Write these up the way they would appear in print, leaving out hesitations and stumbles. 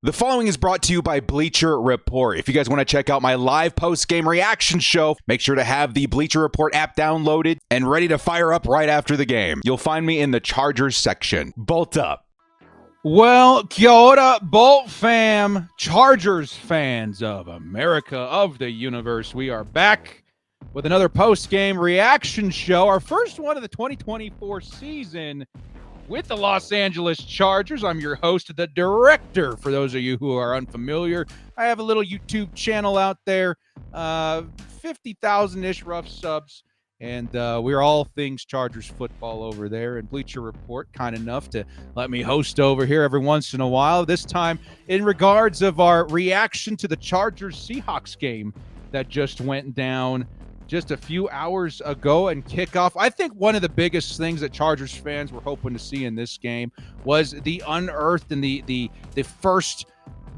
The following is brought to you by Bleacher Report. If you guys want to check out my live post-game reaction show, make sure to have the Bleacher Report app downloaded and ready to fire up right after the game. You'll find me in the Chargers section. Bolt up. Well, kia ora, Bolt fam, Chargers fans of America, of the universe. We are back with another post-game reaction show, our first one of the 2024 season with the Los Angeles Chargers. I'm your host, the director, for those of you who are unfamiliar. I have a little YouTube channel out there, 50,000-ish rough subs, and we're all things Chargers football over there. And Bleacher Report, kind enough to let me host over here every once in a while. This time in regards of our reaction to the Chargers-Seahawks game that just went down just a few hours ago and kickoff. I think one of the biggest things that Chargers fans were hoping to see in this game was the unearthed and the first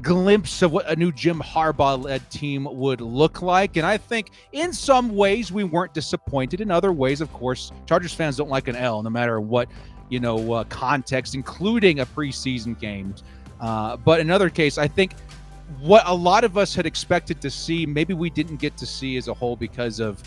glimpse of what a new Jim Harbaugh-led team would look like. And I think in some ways we weren't disappointed. In other ways, of course, Chargers fans don't like an L, no matter what, context, including a preseason game. But in other case, I think what a lot of us had expected to see, maybe we didn't get to see as a whole because of,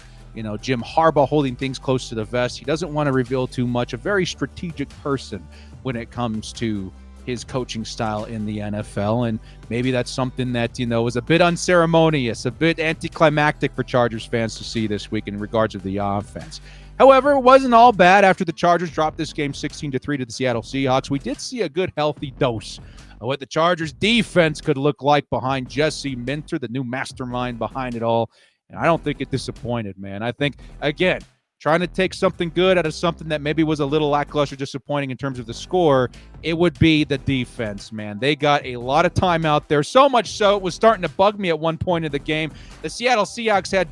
Jim Harbaugh holding things close to the vest. He doesn't want to reveal too much. A very strategic person when it comes to his coaching style in the NFL. And maybe that's something that, was a bit unceremonious, a bit anticlimactic for Chargers fans to see this week in regards of the offense. However, it wasn't all bad. After the Chargers dropped this game 16-3 to the Seattle Seahawks, we did see a good, healthy dose of what the Chargers defense could look like behind Jesse Minter, the new mastermind behind it all. And I don't think it disappointed, man. I think, again, trying to take something good out of something that maybe was a little lackluster, disappointing in terms of the score, it would be the defense, man. They got a lot of time out there, so much so it was starting to bug me at one point in the game. The Seattle Seahawks had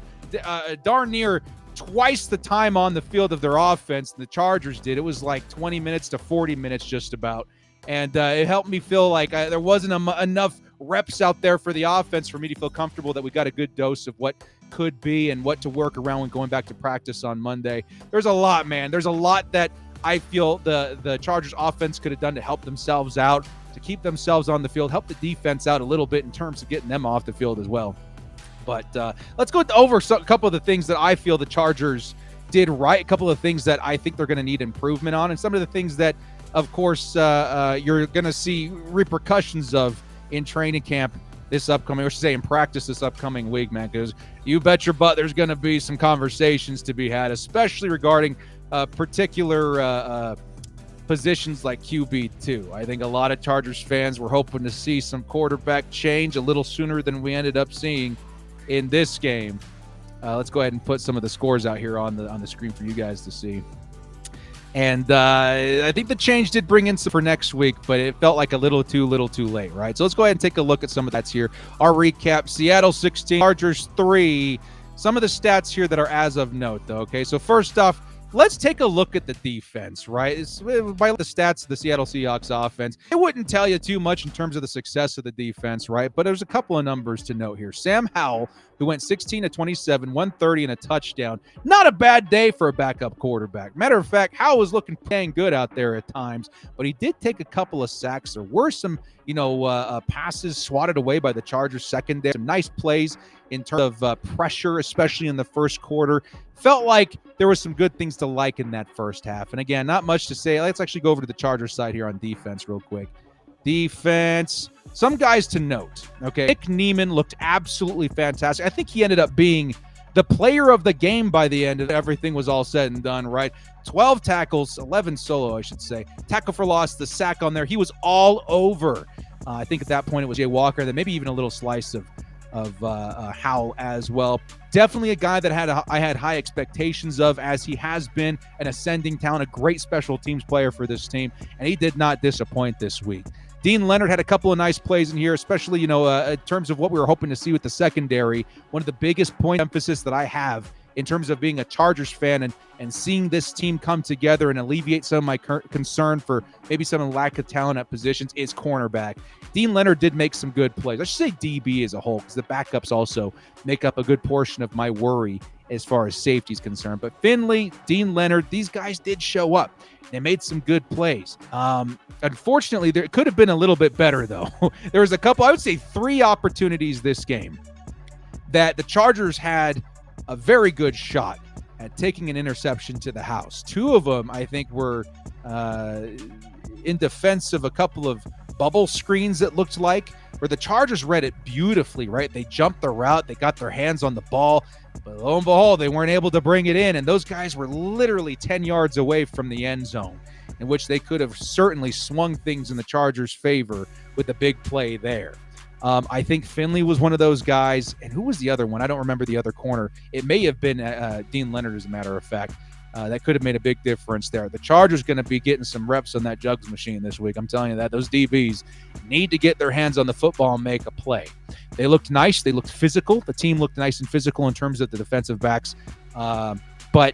darn near twice the time on the field of their offense than the Chargers did. It was like 20 minutes to 40 minutes just about. And it helped me feel like there wasn't enough reps out there for the offense for me to feel comfortable that we got a good dose of what could be and what to work around when going back to practice on Monday. There's a lot, man. There's a lot that I feel the Chargers offense could have done to help themselves out, to keep themselves on the field, help the defense out a little bit in terms of getting them off the field as well. But let's go over a couple of the things that I feel the Chargers did right, a couple of things that I think they're going to need improvement on, and some of the things that, of course, you're going to see repercussions of in training camp this upcoming, or should say in practice this upcoming week, man, because you bet your butt there's going to be some conversations to be had, especially regarding particular positions like QB2. I think a lot of Chargers fans were hoping to see some quarterback change a little sooner than we ended up seeing in this game. Let's go ahead and put some of the scores out here on the screen for you guys to see. And I think the change did bring in some for next week, but it felt like a little too late, right? So let's go ahead and take a look at some of that's here. Our recap: Seattle 16, Chargers 3. Some of the stats here that are as of note, though, okay? So first off, let's take a look at the defense, right? By the stats of the Seattle Seahawks offense, it wouldn't tell you too much in terms of the success of the defense, right? But there's a couple of numbers to note here. Sam Howell, who went 16-27, 130 and a touchdown. Not a bad day for a backup quarterback. Matter of fact, Howell was looking dang good out there at times, but he did take a couple of sacks. There were some, passes swatted away by the Chargers secondary. Some nice plays in terms of pressure, especially in the first quarter. Felt like there was some good things to like in that first half. And again, not much to say. Let's actually go over to the Chargers side here on defense real quick. Defense, some guys to note. Okay, Nick Neiman looked absolutely fantastic. I think he ended up being the player of the game by the end of everything was all said and done, right? 12 tackles, 11 solo, I should say. Tackle for loss, the sack on there. He was all over. I think at that point it was Jay Walker, then maybe even a little slice of Howell as well. Definitely a guy that I had high expectations of, as he has been an ascending talent, a great special teams player for this team, and he did not disappoint this week. Dean Leonard had a couple of nice plays in here, especially, in terms of what we were hoping to see with the secondary. One of the biggest point emphasis that I have in terms of being a Chargers fan and seeing this team come together and alleviate some of my concern for maybe some lack of talent at positions is cornerback. Dean Leonard did make some good plays. I should say DB as a whole, because the backups also make up a good portion of my worry as far as safety is concerned. But Finley, Dean Leonard, these guys did show up. They made some good plays. Unfortunately, there could have been a little bit better, though. There was a couple, I would say 3 opportunities this game that the Chargers had a very good shot at taking an interception to the house. 2 of them, I think, were in defense of a couple of bubble screens, it looked like, where the Chargers read it beautifully, right? They jumped the route. They got their hands on the ball. But lo and behold, they weren't able to bring it in. And those guys were literally 10 yards away from the end zone, in which they could have certainly swung things in the Chargers' favor with a big play there. I think Finley was one of those guys. And who was the other one? I don't remember the other corner. It may have been Dean Leonard, as a matter of fact. That could have made a big difference there. The Chargers going to be getting some reps on that jugs machine this week. I'm telling you that. Those DBs need to get their hands on the football and make a play. They looked nice. They looked physical. The team looked nice and physical in terms of the defensive backs. But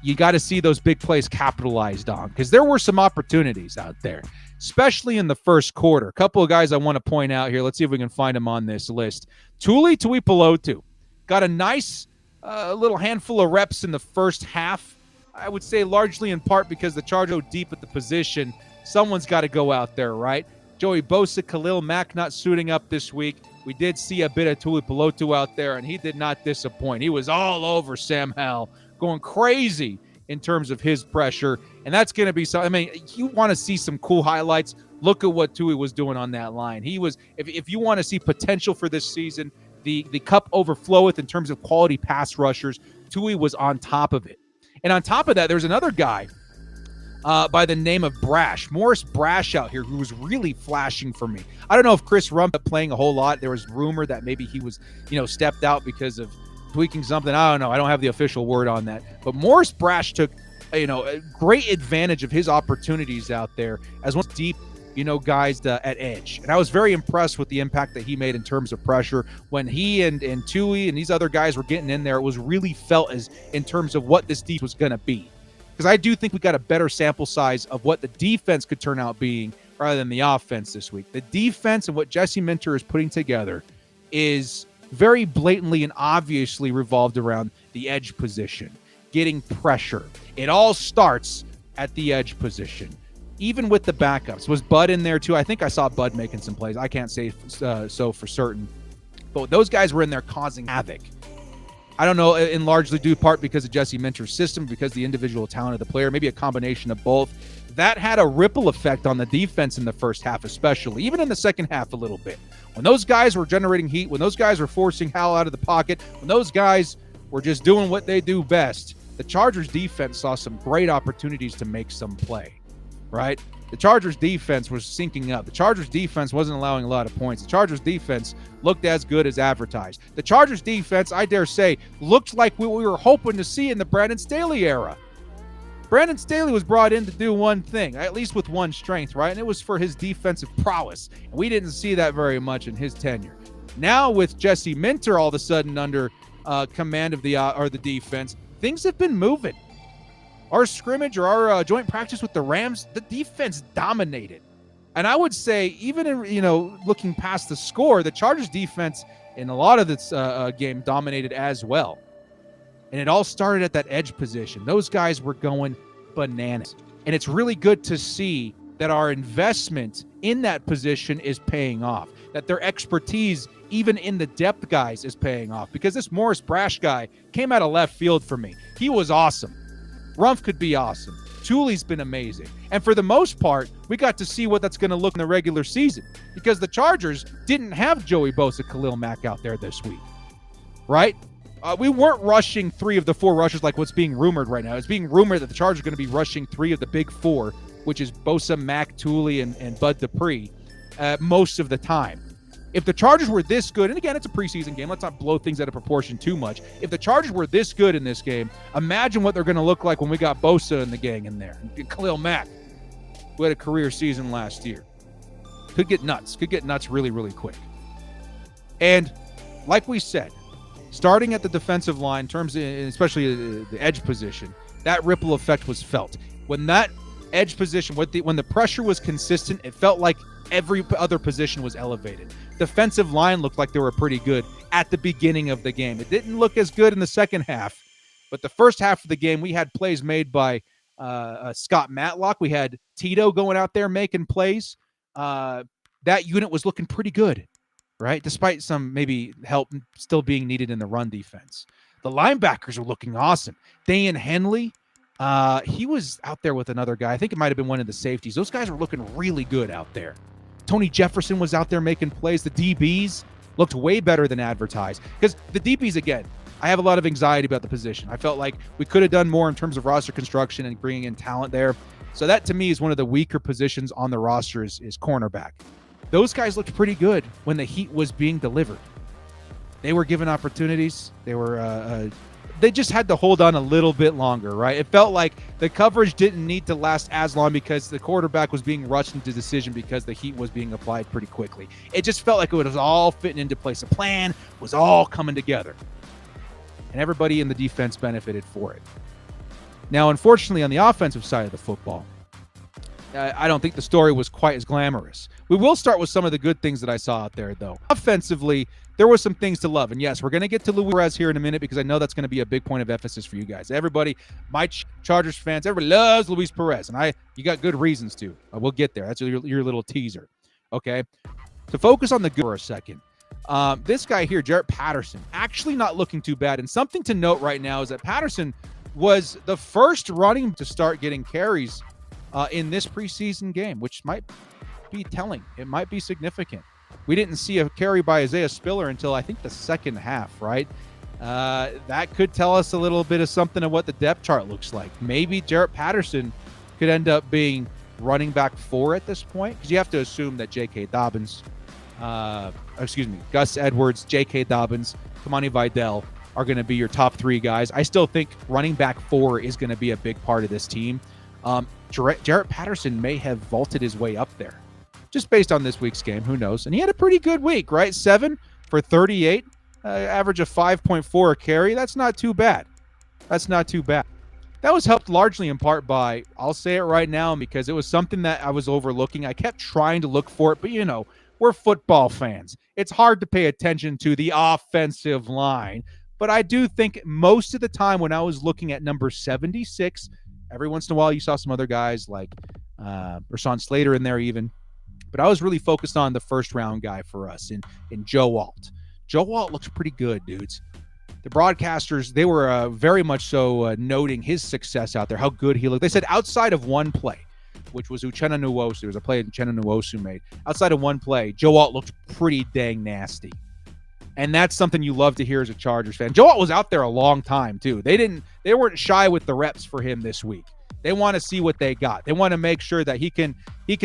you got to see those big plays capitalized on, because there were some opportunities out there, especially in the first quarter. A couple of guys I want to point out here. Let's see if we can find them on this list. Tuipulotu got a nice little handful of reps in the first half. I would say largely in part because the Chargers are deep at the position. Someone's got to go out there, right? Joey Bosa, Khalil Mack not suiting up this week. We did see a bit of Tuipulotu out there, and he did not disappoint. He was all over Sam Howell, going crazy in terms of his pressure, and that's going to be something. I mean, you want to see some cool highlights, look at what Tui was doing on that line. He was, if you want to see potential for this season, the cup overfloweth in terms of quality pass rushers. Tui was on top of it. And on top of that, there's another guy by the name of Morris Brash out here, who was really flashing for me. I don't know if Chris Rump playing a whole lot. There was rumor that maybe he was, stepped out because of tweaking something. I don't know. I don't have the official word on that. But Morris Brash took, a great advantage of his opportunities out there as one deep, guys at edge. And I was very impressed with the impact that he made in terms of pressure. When he and Tui and these other guys were getting in there, it was really felt as in terms of what this defense was going to be. Because I do think we got a better sample size of what the defense could turn out being rather than the offense this week. The defense and what Jesse Minter is putting together is very blatantly and obviously revolved around the edge position, getting pressure. It all starts at the edge position. Even with the backups. Was Bud in there too? I think I saw Bud making some plays. I can't say so for certain. But those guys were in there causing havoc. I don't know, in largely due part because of Jesse Minter's system, because the individual talent of the player, maybe a combination of both. That had a ripple effect on the defense in the first half especially, even in the second half a little bit. When those guys were generating heat, when those guys were forcing Howell out of the pocket, when those guys were just doing what they do best, the Chargers defense saw some great opportunities to make some play. Right? The Chargers defense was syncing up. The Chargers defense wasn't allowing a lot of points. The Chargers defense looked as good as advertised. The Chargers defense, I dare say, looked like what we were hoping to see in the Brandon Staley era. Brandon Staley was brought in to do one thing, at least with one strength, right? And it was for his defensive prowess. And we didn't see that very much in his tenure. Now with Jesse Minter all of a sudden under command of the defense, things have been moving. Our scrimmage or our joint practice with the Rams, the defense dominated. And I would say, even in, looking past the score, the Chargers defense in a lot of this game dominated as well. And it all started at that edge position. Those guys were going bananas. And it's really good to see that our investment in that position is paying off, that their expertise, even in the depth guys, is paying off. Because this Morris Brash guy came out of left field for me. He was awesome. Rumph could be awesome. Tuli's been amazing. And for the most part, we got to see what that's going to look in the regular season, because the Chargers didn't have Joey Bosa, Khalil Mack out there this week, right? We weren't rushing 3 of the 4 rushers like what's being rumored right now. It's being rumored that the Chargers are going to be rushing 3 of the big 4, which is Bosa, Mack, Tuli, and Bud Dupree most of the time. If the Chargers were this good, and again, it's a preseason game, let's not blow things out of proportion too much. If the Chargers were this good in this game, imagine what they're going to look like when we got Bosa and the gang in there. And Khalil Mack, who had a career season last year. Could get nuts really, really quick. And like we said, starting at the defensive line, in terms of, especially the edge position, that ripple effect was felt. When that edge position, when the pressure was consistent, it felt like every other position was elevated. Defensive line looked like they were pretty good at the beginning of the game. It didn't look as good in the second half, But the first half of the game, we had plays made by Scott Matlock. We had Tito going out there making plays. That unit was looking pretty good, right? Despite some maybe help still being needed in the run defense. The linebackers were looking awesome. Dan Henley, he was out there with another guy. I think it might have been one of the safeties. Those guys were looking really good out there. Tony Jefferson was out there making plays. The DBs looked way better than advertised. Because the DBs, again, I have a lot of anxiety about the position. I felt like we could have done more in terms of roster construction and bringing in talent there. So that, to me, is one of the weaker positions on the roster is cornerback. Those guys looked pretty good when the heat was being delivered. They were given opportunities. They just had to hold on a little bit longer, right? It felt like the coverage didn't need to last as long because the quarterback was being rushed into decision because the heat was being applied pretty quickly. It just felt like it was all fitting into place. A plan was all coming together. And everybody in the defense benefited for it. Now, unfortunately, on the offensive side of the football, I don't think the story was quite as glamorous. We will start with some of the good things that I saw out there, though. Offensively, there were some things to love. And yes, we're going to get to Luis Perez here in a minute because I know that's going to be a big point of emphasis for you guys. Everybody, my Chargers fans, everybody loves Luis Perez. And you got good reasons to. We'll get there. That's your little teaser. Okay? To focus on the good for a second. This guy here, Jarrett Patterson, actually not looking too bad. And something to note right now is that Patterson was the first running to start getting carries in this preseason game, which might be telling. It might be significant. We didn't see a carry by Isaiah Spiller until I think the second half, right? That could tell us a little bit of something of what the depth chart looks like. Maybe Jarrett Patterson could end up being running back 4 at this point, because you have to assume that Gus Edwards, J.K. Dobbins, Kamani Vidal are going to be your top 3 guys. I still think running back 4 is going to be a big part of this team. Jarrett Patterson may have vaulted his way up there just based on this week's game. Who knows? And he had a pretty good week, right? 7 for 38, average of 5.4 a carry. That's not too bad. That was helped largely in part by, I'll say it right now because it was something that I was overlooking. I kept trying to look for it, but we're football fans. It's hard to pay attention to the offensive line. But I do think most of the time when I was looking at number 76, every once in a while you saw some other guys like Rashawn Slater in there even. But I was really focused on the first-round guy for us in Joe Alt. Joe Alt looks pretty good, dudes. The broadcasters, they were very much so noting his success out there, how good he looked. They said outside of one play, which was Uchenna Nwosu. There was a play that Uchenna Nwosu made. Outside of one play, Joe Alt looked pretty dang nasty. And that's something you love to hear as a Chargers fan. Joe Alt was out there a long time, too. They weren't shy with the reps for him this week. They want to see what they got. They want to make sure that he can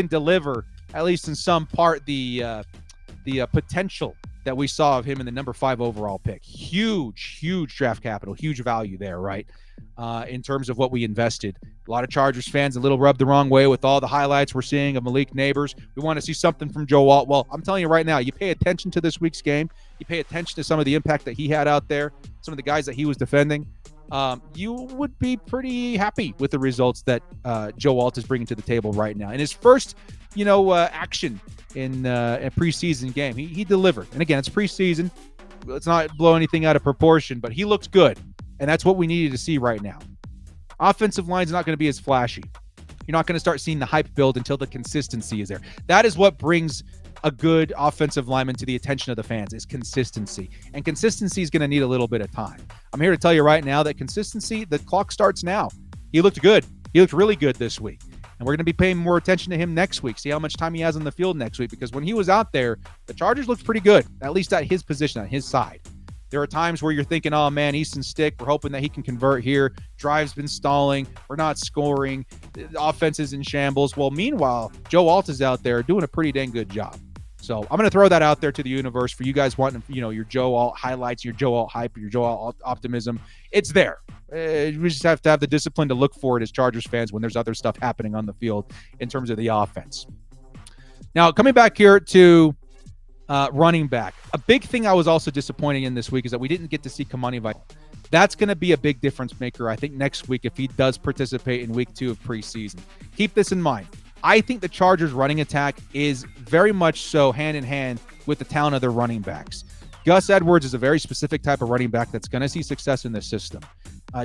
deliver, at least in some part, the potential that we saw of him in the number 5 overall pick. Huge draft capital, huge value there, right? In terms of what we invested. A lot of Chargers fans a little rubbed the wrong way with all the highlights we're seeing of Malik Neighbors. We want to see something from Joe Alt. Well, I'm telling you right now, you pay attention to this week's game, you pay attention to some of the impact that he had out there, some of the guys that he was defending, you would be pretty happy with the results that Joe Alt is bringing to the table right now. In his first, action in a preseason game, he delivered. And again, it's preseason. Let's not blow anything out of proportion, but he looked good. And that's what we needed to see right now. Offensive line's not going to be as flashy. You're not going to start seeing the hype build until the consistency is there. That is what brings a good offensive lineman to the attention of the fans, is consistency. And consistency is going to need a little bit of time. I'm here to tell you right now that consistency, the clock starts now. He looked good. He looked really good this week. And we're going to be paying more attention to him next week, see how much time he has on the field next week, because when he was out there, the Chargers looked pretty good, at least at his position, on his side. There are times where you're thinking, oh, man, Easton Stick, we're hoping that he can convert here. Drive's been stalling. We're not scoring. The offense is in shambles. Well, meanwhile, Joe Alt is out there doing a pretty dang good job. So I'm going to throw that out there to the universe for you guys wanting, your Joe Alt highlights, your Joe Alt hype, your Joe Alt optimism. It's there. We just have to have the discipline to look for it as Chargers fans when there's other stuff happening on the field in terms of the offense. Now, coming back here to running back. A big thing I was also disappointed in this week is that we didn't get to see Kamani Vidal. That's going to be a big difference maker, I think, next week if he does participate in week 2 of preseason. Keep this in mind. I think the Chargers' running attack is very much so hand in hand with the talent of their running backs. Gus Edwards is a very specific type of running back that's going to see success in this system.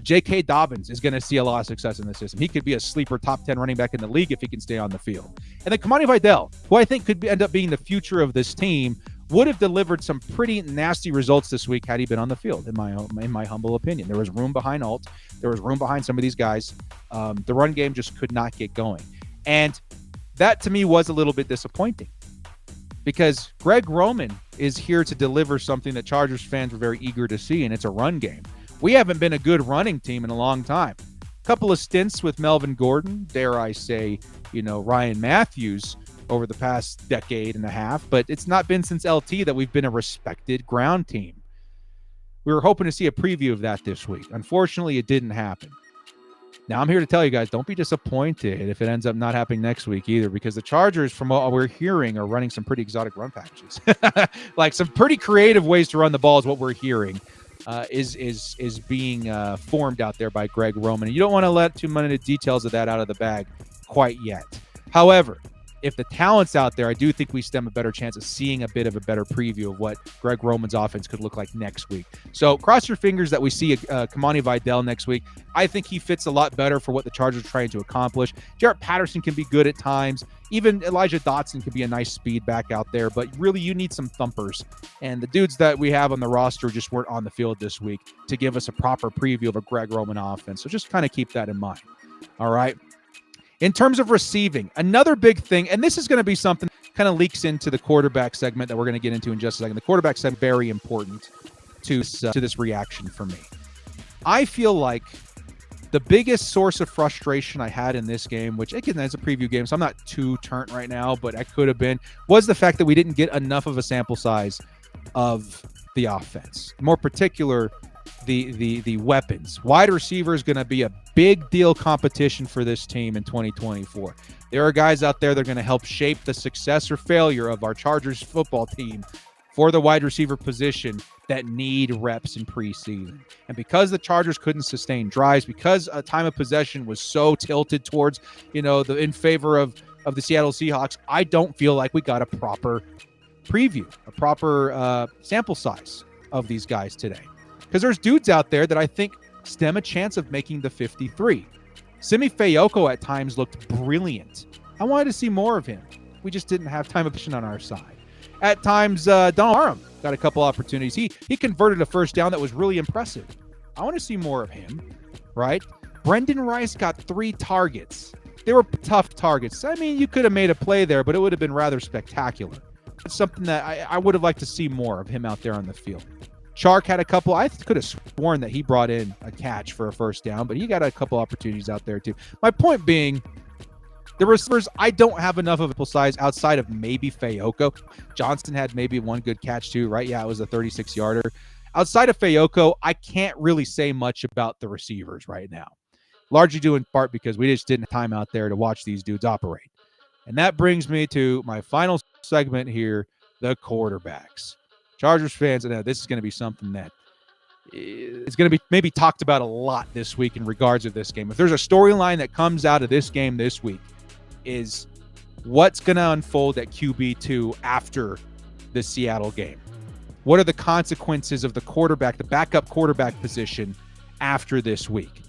J.K. Dobbins is going to see a lot of success in the system. He could be a sleeper top 10 running back in the league if he can stay on the field. And then Kamani Vidal, who I think could end up being the future of this team, would have delivered some pretty nasty results this week had he been on the field, in my humble opinion. There was room behind Alt. There was room behind some of these guys. The run game just could not get going. And that, to me, was a little bit disappointing because Greg Roman is here to deliver something that Chargers fans were very eager to see, and it's a run game. We haven't been a good running team in a long time. A couple of stints with Melvin Gordon, dare I say, Ryan Matthews over the past decade and a half, but it's not been since LT that we've been a respected ground team. We were hoping to see a preview of that this week. Unfortunately, it didn't happen. Now, I'm here to tell you guys, don't be disappointed if it ends up not happening next week either, because the Chargers, from what we're hearing, are running some pretty exotic run packages. Like some pretty creative ways to run the ball is what we're hearing. Is being formed out there by Greg Roman. And you don't want to let too many details of that out of the bag quite yet. However, if the talent's out there, I do think we stand a better chance of seeing a bit of a better preview of what Greg Roman's offense could look like next week. So cross your fingers that we see Kamani Vidal next week. I think he fits a lot better for what the Chargers are trying to accomplish. Jarrett Patterson can be good at times. Even Elijah Dotson can be a nice speed back out there. But really, you need some thumpers. And the dudes that we have on the roster just weren't on the field this week to give us a proper preview of a Greg Roman offense. So just kind of keep that in mind. All right. In terms of receiving, another big thing, and this is going to be something that kind of leaks into the quarterback segment that we're going to get into in just a second. The quarterback segment, very important to this reaction for me. I feel like the biggest source of frustration I had in this game, which again, it's a preview game, so I'm not too turnt right now, but I could have been, was the fact that we didn't get enough of a sample size of the offense. More particular, the weapons. Wide receiver is going to be a big deal competition for this team in 2024. There are guys out there that are going to help shape the success or failure of our Chargers football team for the wide receiver position that need reps in preseason. And because the Chargers couldn't sustain drives, because a time of possession was so tilted towards, in favor of the Seattle Seahawks, I don't feel like we got a proper preview, a proper sample size of these guys today. Because there's dudes out there that I think stand a chance of making the 53. Simi Fayoko at times looked brilliant. I wanted to see more of him. We just didn't have time of possession on our side. At times, Donald Parham got a couple opportunities. He converted a first down that was really impressive. I want to see more of him, right? Brendan Rice got 3 targets. They were tough targets. I mean, you could have made a play there, but it would have been rather spectacular. It's something that I would have liked to see more of him out there on the field. Chark had a couple. I could have sworn that he brought in a catch for a first down, but he got a couple opportunities out there too. My point being, the receivers, I don't have enough of a size outside of maybe Fayoko. Johnston had maybe one good catch too, right? Yeah, it was a 36-yarder. Outside of Fayoko, I can't really say much about the receivers right now. Largely due in part because we just didn't have time out there to watch these dudes operate. And that brings me to my final segment here, the quarterbacks. Chargers fans, I know this is going to be something that is going to be maybe talked about a lot this week in regards of this game. If there's a storyline that comes out of this game this week, is what's going to unfold at QB2 after the Seattle game. What are the consequences of the quarterback, the backup quarterback position after this week?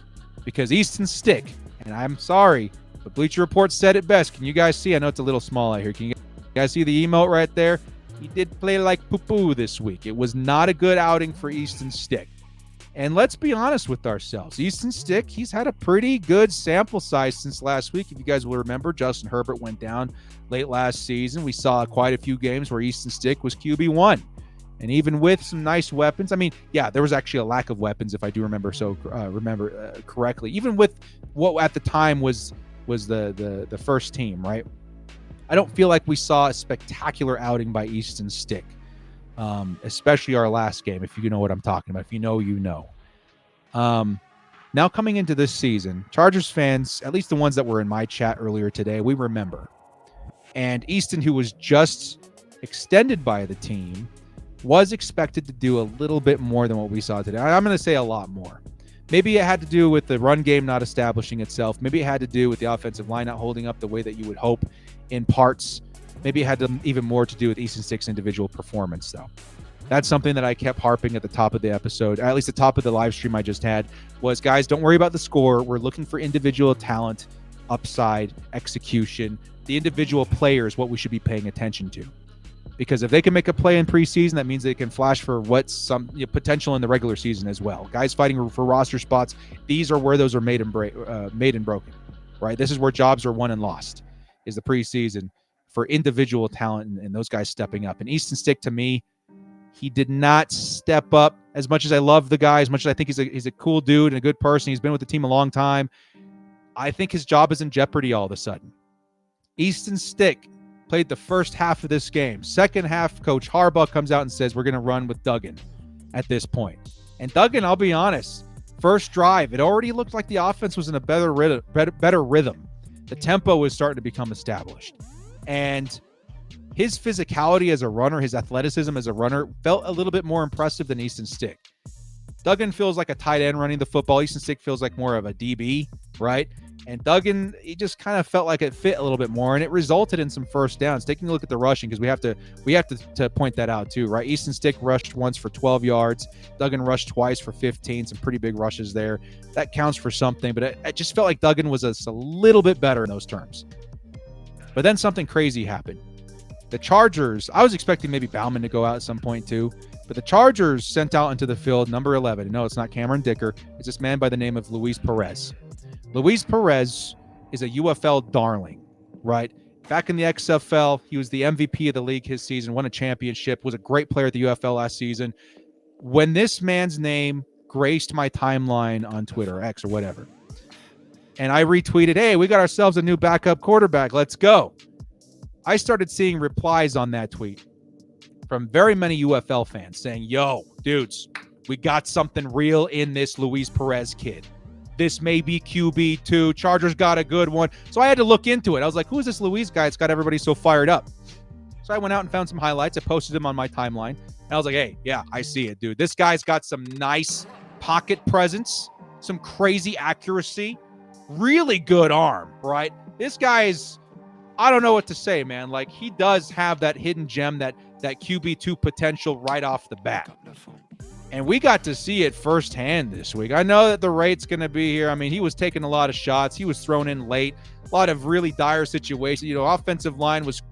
Because Easton Stick, and I'm sorry, but Bleacher Report said it best. Can you guys see? I know it's a little small out here. Can you guys see the emote right there? He did play like poo-poo this week. It was not a good outing for Easton Stick. And let's be honest with ourselves. Easton Stick, he's had a pretty good sample size since last week. If you guys will remember, Justin Herbert went down late last season. We saw quite a few games where Easton Stick was QB1. And even with some nice weapons, I mean, yeah, there was actually a lack of weapons, if I do remember correctly. Even with what at the time was the first team, right? I don't feel like we saw a spectacular outing by Easton Stick, especially our last game, if you know what I'm talking about. If you know, you know. Now coming into this season, Chargers fans, at least the ones that were in my chat earlier today, we remember. And Easton, who was just extended by the team, was expected to do a little bit more than what we saw today. I'm going to say a lot more. Maybe it had to do with the run game not establishing itself. Maybe it had to do with the offensive line not holding up the way that you would hope in parts. Maybe it had even more to do with Easton Stick's individual performance, though. That's something that I kept harping at the top of the episode, at least the top of the live stream I just had, was, guys, don't worry about the score. We're looking for individual talent, upside, execution. The individual player is what we should be paying attention to. Because if they can make a play in preseason, that means they can flash for what's some potential in the regular season as well. Guys fighting for roster spots, these are where those are made and broken, right? This is where jobs are won and lost, is the preseason for individual talent and those guys stepping up. And Easton Stick, to me, he did not step up. As much as I love the guy, as much as I think he's a cool dude and a good person, he's been with the team a long time, I think his job is in jeopardy all of a sudden. Easton Stick played the first half of this game. Second half, Coach Harbaugh comes out and says, we're going to run with Duggan at this point. And Duggan, I'll be honest, first drive, it already looked like the offense was in a better rhythm. The tempo was starting to become established. And his physicality as a runner, his athleticism as a runner, felt a little bit more impressive than Easton Stick. Duggan feels like a tight end running the football. Easton Stick feels like more of a DB, right? And Duggan, he just kind of felt like it fit a little bit more, and it resulted in some first downs. Taking a look at the rushing, because we have to point that out too, right? Easton Stick rushed once for 12 yards. Duggan rushed twice for 15, some pretty big rushes there. That counts for something, but it just felt like Duggan was a little bit better in those terms. But then something crazy happened. The Chargers, I was expecting maybe Bauman to go out at some point too, but the Chargers sent out into the field number 11. No, it's not Cameron Dicker. It's this man by the name of Luis Perez. Luis Perez is a UFL darling, right? Back in the XFL, he was the MVP of the league his season, won a championship, was a great player at the UFL last season. When this man's name graced my timeline on Twitter, X or whatever, and I retweeted, hey, we got ourselves a new backup quarterback, let's go. I started seeing replies on that tweet from very many UFL fans saying, yo, dudes, we got something real in this Luis Perez kid. This may be QB2. Chargers got a good one. So I had to look into it. I was like, who's this Luis guy? It's got everybody so fired up. So I went out and found some highlights. I posted them on my timeline. And I was like, hey, yeah, I see it, dude. This guy's got some nice pocket presence, some crazy accuracy, really good arm, right? This guy's, I don't know what to say, man. Like, he does have that hidden gem, that QB2 potential right off the bat. And we got to see it firsthand this week. I know that the rate's going to be here. I mean, he was taking a lot of shots. He was thrown in late. A lot of really dire situations. Offensive line was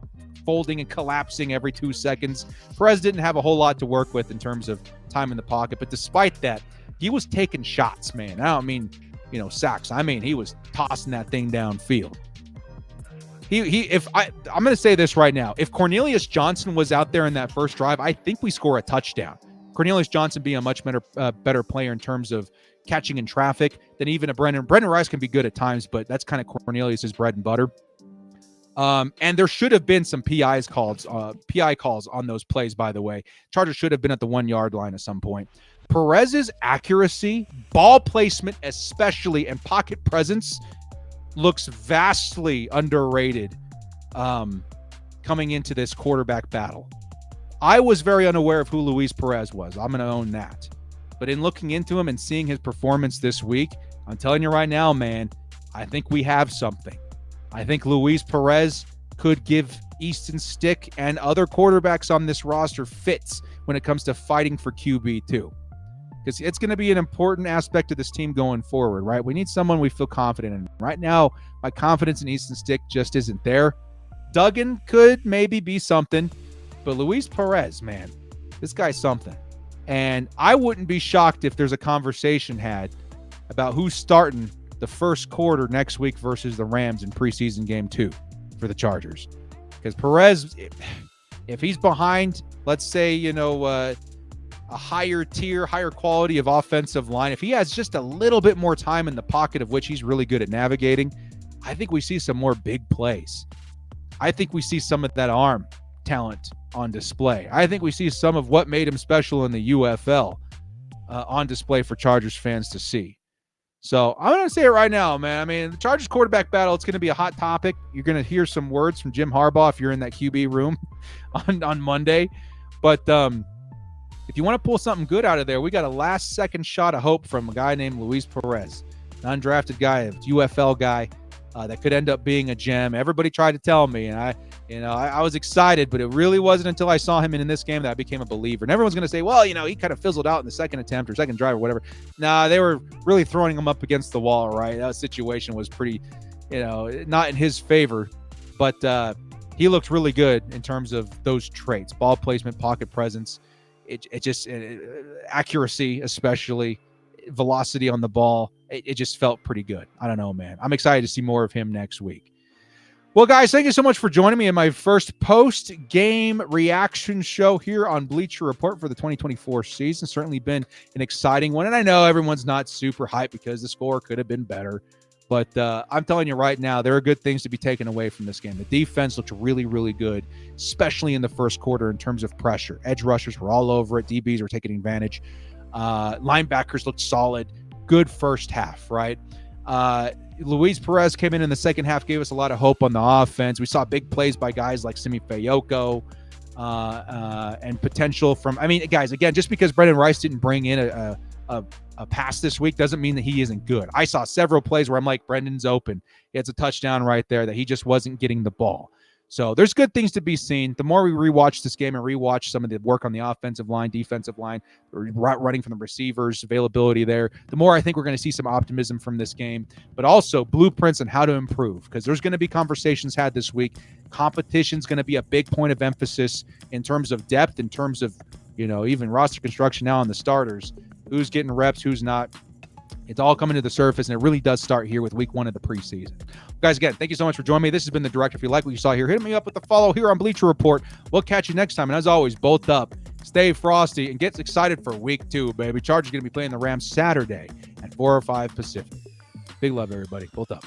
folding and collapsing every 2 seconds. Perez didn't have a whole lot to work with in terms of time in the pocket. But despite that, he was taking shots, man. I don't mean, sacks. I mean, he was tossing that thing downfield. I'm going to say this right now. If Cornelius Johnson was out there in that first drive, I think we score a touchdown. Cornelius Johnson being a much better player in terms of catching in traffic than even a Brendan. Brendan Rice can be good at times, but that's kind of Cornelius's bread and butter. And there should have been some PI calls on those plays, by the way. Chargers should have been at the 1 yard line at some point. Perez's accuracy, ball placement especially, and pocket presence looks vastly underrated coming into this quarterback battle. I was very unaware of who Luis Perez was. I'm going to own that. But in looking into him and seeing his performance this week, I'm telling you right now, man, I think we have something. I think Luis Perez could give Easton Stick and other quarterbacks on this roster fits when it comes to fighting for QB2. Because it's going to be an important aspect of this team going forward, right? We need someone we feel confident in. Right now, my confidence in Easton Stick just isn't there. Duggan could maybe be something. But Luis Perez, man, this guy's something. And I wouldn't be shocked if there's a conversation had about who's starting the first quarter next week versus the Rams in preseason game 2 for the Chargers. Because Perez, if he's behind, let's say, a higher tier, higher quality of offensive line, if he has just a little bit more time in the pocket of which he's really good at navigating, I think we see some more big plays. I think we see some of that arm talent on display. I think we see some of what made him special in the UFL on display for Chargers fans to see. So I'm going to say it right now, man. I mean, the Chargers quarterback battle, it's going to be a hot topic. You're going to hear some words from Jim Harbaugh if you're in that QB room on Monday. But if you want to pull something good out of there, we got a last-second shot of hope from a guy named Luis Perez, an undrafted guy, a UFL guy that could end up being a gem. Everybody tried to tell me, and I was excited, but it really wasn't until I saw him in this game that I became a believer. And everyone's going to say, well, he kind of fizzled out in the second attempt or second drive or whatever. Nah, they were really throwing him up against the wall, right? That situation was pretty, not in his favor. But he looked really good in terms of those traits: ball placement, pocket presence, accuracy, especially velocity on the ball. It just felt pretty good. I don't know, man. I'm excited to see more of him next week. Well, guys, thank you so much for joining me in my first post-game reaction show here on Bleacher Report for the 2024 season. Certainly been an exciting one, and I know everyone's not super hyped because the score could have been better. But I'm telling you right now, there are good things to be taken away from this game. The defense looked really, really good, especially in the first quarter in terms of pressure. Edge rushers were all over it. DBs were taking advantage. Linebackers looked solid. Good first half, right? Luis Perez came in the second half, gave us a lot of hope on the offense. We saw big plays by guys like Simi Fayoko and potential from, guys, again, just because Brendan Rice didn't bring in a pass this week doesn't mean that he isn't good. I saw several plays where I'm like, Brendan's open. He has a touchdown right there that he just wasn't getting the ball. So there's good things to be seen. The more we rewatch this game and rewatch some of the work on the offensive line, defensive line, running from the receivers, availability there, the more I think we're going to see some optimism from this game, but also blueprints on how to improve, because there's going to be conversations had this week. Competition's going to be a big point of emphasis in terms of depth, in terms of, even roster construction now on the starters. Who's getting reps, who's not. It's all coming to the surface, and it really does start here with week 1 of the preseason. Guys, again, thank you so much for joining me. This has been The Director. If you like what you saw here, hit me up with the follow here on Bleacher Report. We'll catch you next time. And as always, bolt up, stay frosty, and get excited for week 2, baby. Chargers going to be playing the Rams Saturday at 4 or 5 Pacific. Big love, everybody. Bolt up.